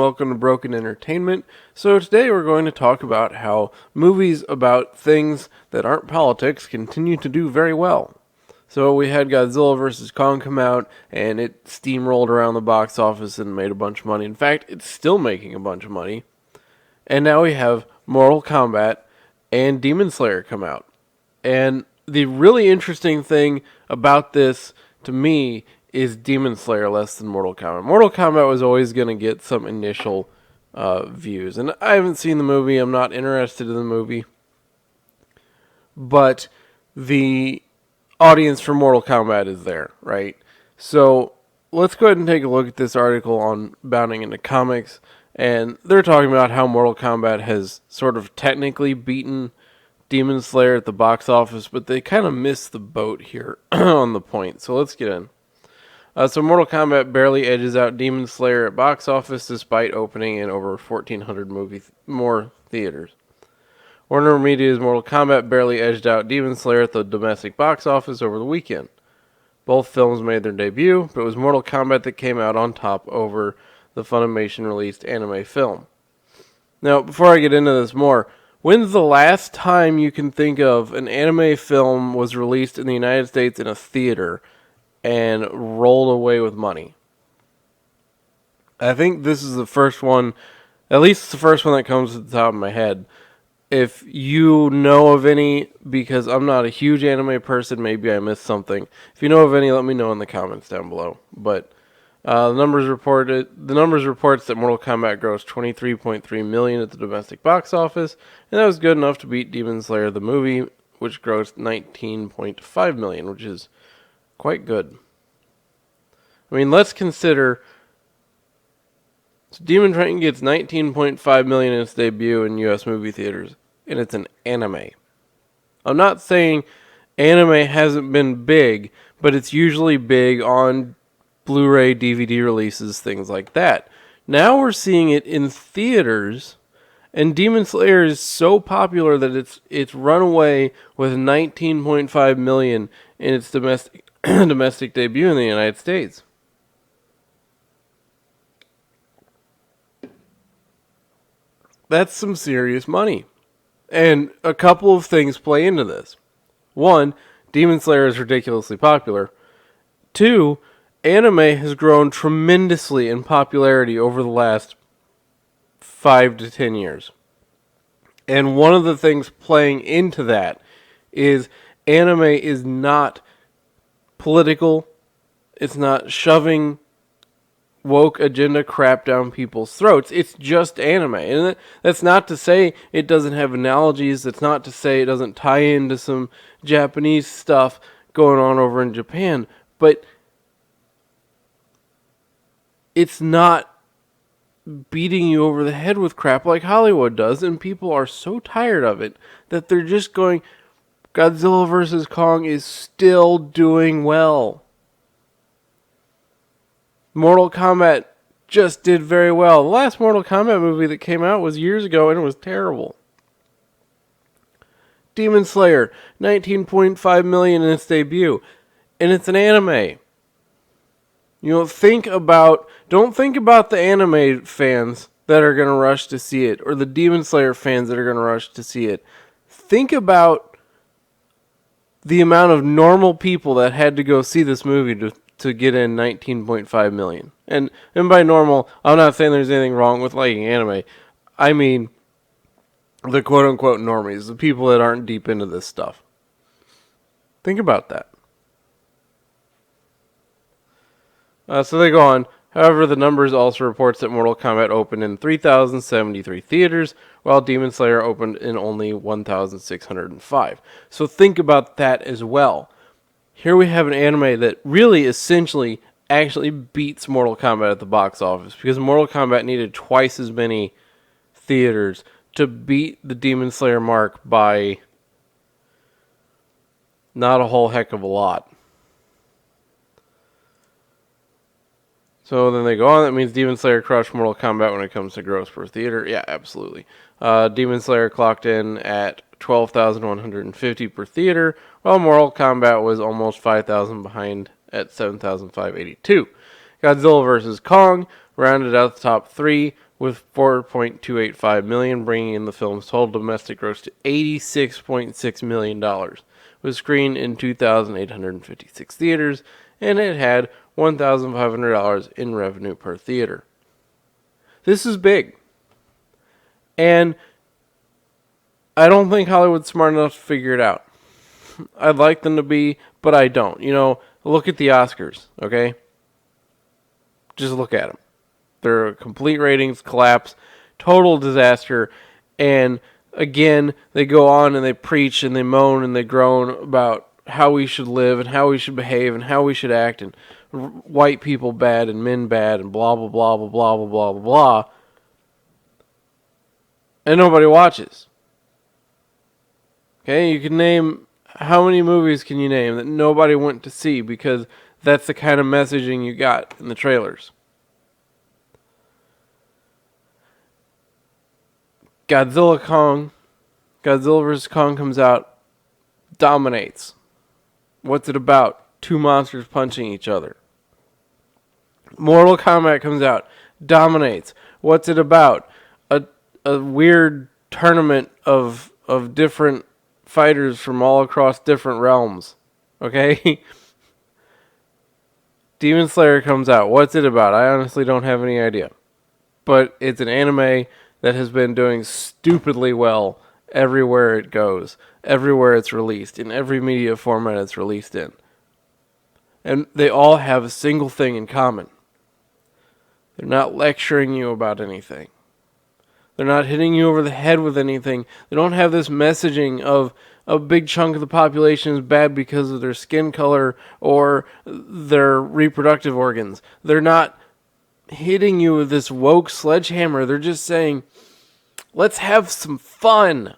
welcome to Broken Entertainment. So today we're going to talk about how movies about things that aren't politics continue to do very well. So we had Godzilla vs. Kong come out, and it steamrolled around the box office and made a bunch of money. In fact, it's still making a bunch of money. And now we have Mortal Kombat and Demon Slayer come out. And the really interesting thing about this, to me, is Demon Slayer less than Mortal Kombat. Mortal Kombat was always going to get some initial views. And I haven't seen the movie. I'm not interested in the movie. But the audience for Mortal Kombat is there, right? So let's go ahead and take a look at this article on Bounding into Comics. And they're talking about how Mortal Kombat has sort of technically beaten Demon Slayer at the box office, but they kind of missed the boat here on the point. So let's get in. So Mortal Kombat barely edges out Demon Slayer at box office despite opening in over 1,400 more theaters. Warner Media's Mortal Kombat barely edged out Demon Slayer at the domestic box office over the weekend. Both films made their debut, but it was Mortal Kombat that came out on top over the Funimation-released anime film. Now, before I get into this more, when's the last time you can think of an anime film was released in the United States in a theater and rolled away with money? I think this is the first one, at least the first one that comes to the top of my head. If you know of any, because I'm not a huge anime person, maybe I missed something. If you know of any, let me know in the comments down below. But the numbers reports that Mortal Kombat grossed $23.3 million at the domestic box office, and that was good enough to beat Demon Slayer the movie, which grossed $19.5 million, which is quite good. I mean, let's consider. So Demon Slayer gets $19.5 million in its debut in U.S. movie theaters, and it's an anime. I'm not saying anime hasn't been big, but it's usually big on Blu-ray, DVD releases, things like that. Now we're seeing it in theaters, and Demon Slayer is so popular that it's run away with $19.5 million in its domestic debut in the United States. That's some serious money. And a couple of things play into this. One, Demon Slayer is ridiculously popular. Two, anime has grown tremendously in popularity over the last 5 to 10 years. And one of the things playing into that is anime is not political. It's not shoving woke agenda crap down people's throats. It's just anime. And that's not to say it doesn't have analogies. That's not to say it doesn't tie into some Japanese stuff going on over in Japan. But it's not beating you over the head with crap like Hollywood does, and people are so tired of it that they're just going, Godzilla vs. Kong is still doing well. Mortal Kombat just did very well. The last Mortal Kombat movie that came out was years ago, and it was terrible. Demon Slayer, $19.5 million in its debut, and it's an anime. You know, don't think about the anime fans that are going to rush to see it, or the Demon Slayer fans that are going to rush to see it. Think about the amount of normal people that had to go see this movie to get in $19.5 million. And by normal, I'm not saying there's anything wrong with liking anime. I mean the quote-unquote normies, the people that aren't deep into this stuff. Think about that. So they go on. However, the numbers also reports that Mortal Kombat opened in 3,073 theaters, while Demon Slayer opened in only 1,605. So think about that as well. Here we have an anime that really essentially actually beats Mortal Kombat at the box office, because Mortal Kombat needed twice as many theaters to beat the Demon Slayer mark by not a whole heck of a lot. So then they go on. That means Demon Slayer crushed Mortal Kombat when it comes to gross per theater. Yeah, absolutely. Demon Slayer clocked in at 12,150 per theater, while Mortal Kombat was almost 5,000 behind at 7,582. Godzilla vs. Kong rounded out the top three with 4.285 million, bringing the film's total domestic gross to $86.6 million. It was screened in 2,856 theaters, and it had $1,500 in revenue per theater. This is big. And I don't think Hollywood's smart enough to figure it out. I'd like them to be, but I don't. Look at the Oscars, okay? Just look at them. Their complete ratings collapse, total disaster, and again, they go on and they preach and they moan and they groan about how we should live and how we should behave and how we should act, and white people bad and men bad and blah, blah, blah, blah, blah, blah, blah, blah, blah. And nobody watches. Okay, you can name, how many movies can you name that nobody went to see because that's the kind of messaging you got in the trailers? Godzilla vs. Kong comes out, dominates. What's it about? Two monsters punching each other. Mortal Kombat comes out, dominates. What's it about? A weird tournament of different fighters from all across different realms. Okay? Demon Slayer comes out. What's it about? I honestly don't have any idea. But it's an anime that has been doing stupidly well everywhere it goes, everywhere it's released, in every media format it's released in. And they all have a single thing in common. They're not lecturing you about anything. They're not hitting you over the head with anything. They don't have this messaging of a big chunk of the population is bad because of their skin color or their reproductive organs. They're not hitting you with this woke sledgehammer. They're just saying, let's have some fun.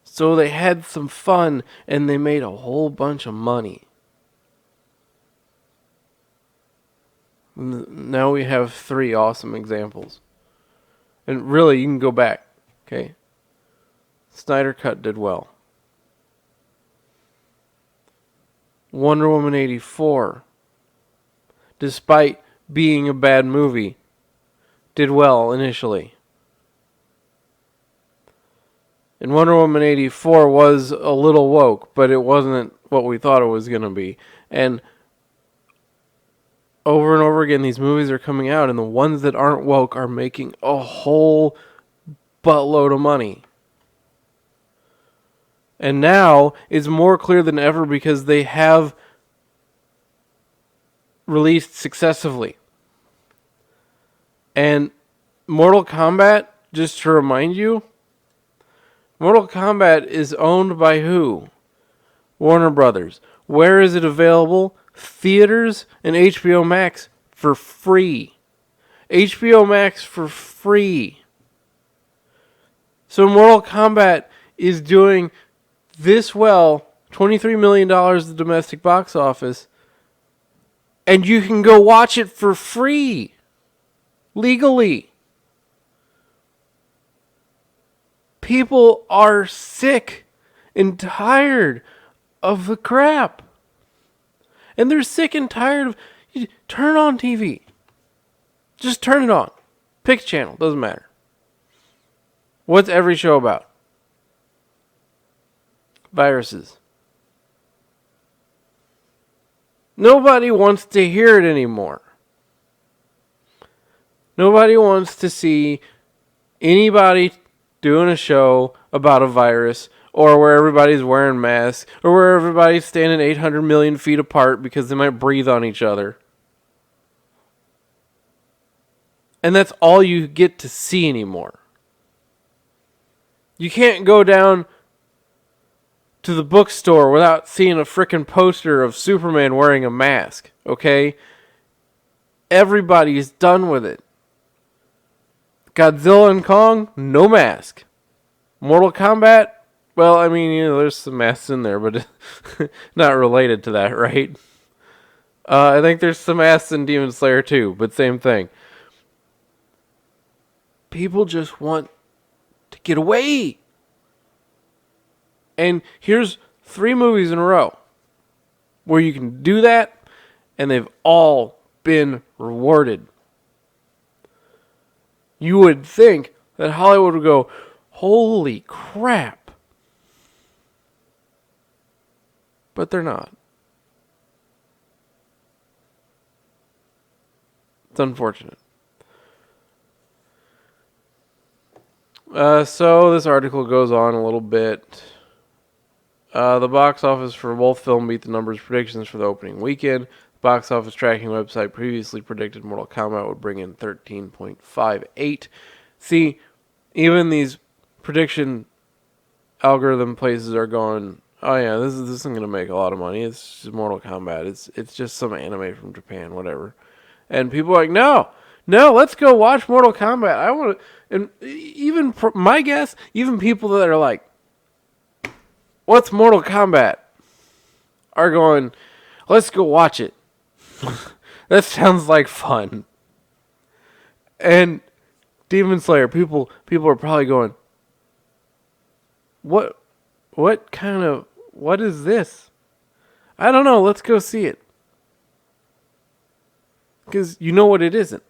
So they had some fun and they made a whole bunch of money. Now we have 3 awesome examples. And really, you can go back, okay? Snyder Cut did well. Wonder Woman 84, despite being a bad movie, did well initially. And Wonder Woman 84 was a little woke, but it wasn't what we thought it was going to be. And over and over again, these movies are coming out, and the ones that aren't woke are making a whole buttload of money. And now it's more clear than ever because they have released successively. And Mortal Kombat, just to remind you, Mortal Kombat is owned by who? Warner Brothers. Where is it available? Theaters and HBO Max for free. HBO Max for free. So Mortal Kombat is doing this well, $23 million at the domestic box office, and you can go watch it for free. Legally. People are sick and tired of the crap. And they're sick and tired of... Turn on TV. Just turn it on. Pick a channel. Doesn't matter. What's every show about? Viruses. Nobody wants to hear it anymore. Nobody wants to see anybody doing a show about a virus, or where everybody's wearing masks, or where everybody's standing 800 million feet apart because they might breathe on each other. And that's all you get to see anymore. You can't go down to the bookstore without seeing a frickin' poster of Superman wearing a mask, okay? Everybody's done with it. Godzilla and Kong, no mask. Mortal Kombat, well, I mean, there's some masks in there, but not related to that, right? I think there's some masks in Demon Slayer too, but same thing. People just want to get away. And here's 3 movies in a row where you can do that, and they've all been rewarded. You would think that Hollywood would go, holy crap. But they're not. It's unfortunate. So this article goes on a little bit. The box office for both film beat the numbers predictions for the opening weekend. The box office tracking website previously predicted Mortal Kombat would bring in 13.58. See, even these prediction algorithm places are going, oh yeah, this isn't going to make a lot of money. It's just Mortal Kombat. It's just some anime from Japan, whatever. And people are like, no, let's go watch Mortal Kombat. I want to, and even my guess, even people that are like, what's Mortal Kombat? Are going, let's go watch it. That sounds like fun. And Demon Slayer, people are probably going, what is this? I don't know, let's go see it. Because you know what it isn't.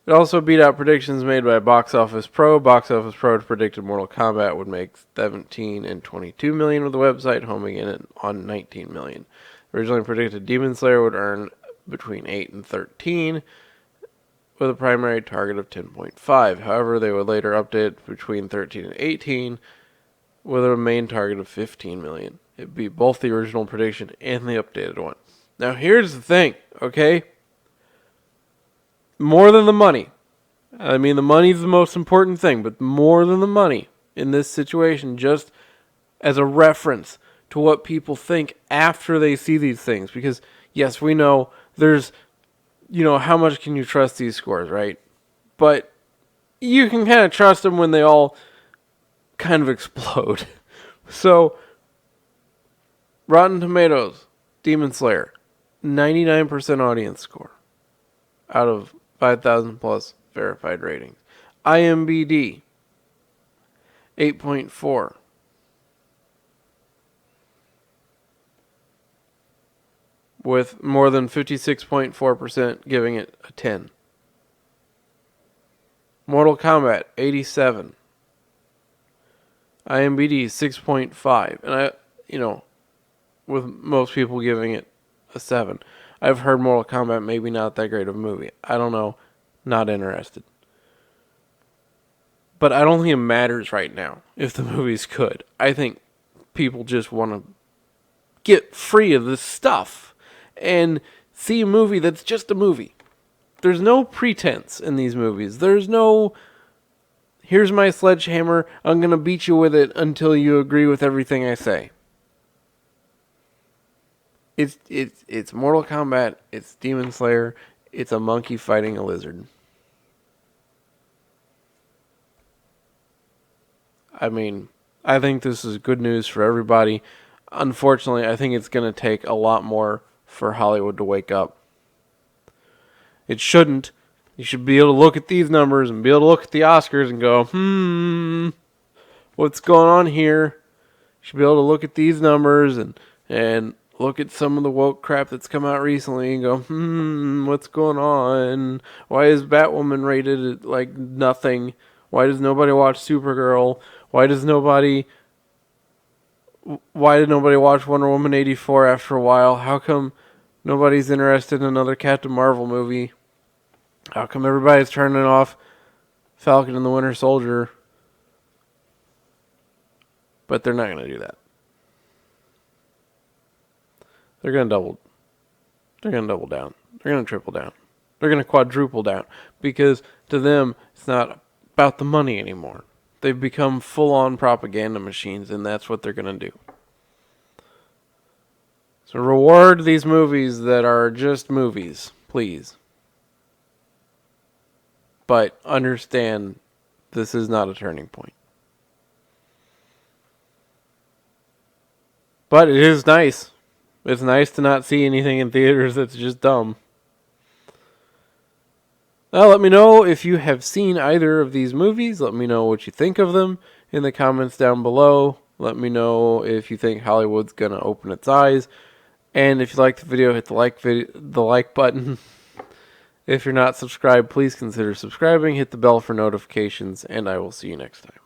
It also beat out predictions made by Box Office Pro. Box Office Pro predicted Mortal Kombat would make 17 and 22 million with the website, homing in on 19 million. Originally predicted Demon Slayer would earn between 8 and 13, with a primary target of 10.5. However, they would later update between 13 and 18, with a main target of 15 million. It beat both the original prediction and the updated one. Now, here's the thing, okay? More than the money. I mean, the money's the most important thing, but more than the money in this situation, just as a reference to what people think after they see these things. Because, yes, we know there's, how much can you trust these scores, right? But you can kind of trust them when they all kind of explode. So, Rotten Tomatoes, Demon Slayer, 99% audience score out of 5,000 plus verified ratings. IMDb, 8.4. With more than 56.4% giving it a 10. Mortal Kombat, 87. IMDb, 6.5. And with most people giving it a 7. I've heard Mortal Kombat maybe not that great of a movie. I don't know. Not interested. But I don't think it matters right now if the movie's good. I think people just want to get free of this stuff and see a movie that's just a movie. There's no pretense in these movies. There's no, here's my sledgehammer, I'm going to beat you with it until you agree with everything I say. It's Mortal Kombat, it's Demon Slayer, it's a monkey fighting a lizard. I mean, I think this is good news for everybody. Unfortunately, I think it's going to take a lot more for Hollywood to wake up. It shouldn't. You should be able to look at these numbers and be able to look at the Oscars and go, what's going on here? You should be able to look at these numbers and look at some of the woke crap that's come out recently and go, what's going on? Why is Batwoman rated like nothing? Why does nobody watch Supergirl? Why did nobody watch Wonder Woman 84 after a while? How come nobody's interested in another Captain Marvel movie? How come everybody's turning off Falcon and the Winter Soldier? But they're not going to do that. They're going to double down. They're going to triple down. They're going to quadruple down. Because to them, it's not about the money anymore. They've become full-on propaganda machines, and that's what they're going to do. So reward these movies that are just movies, please. But understand, this is not a turning point. But it is nice. It's nice to not see anything in theaters that's just dumb. Now, let me know if you have seen either of these movies. Let me know what you think of them in the comments down below. Let me know if you think Hollywood's going to open its eyes. And if you like the video, hit the like button. If you're not subscribed, please consider subscribing, hit the bell for notifications, and I will see you next time.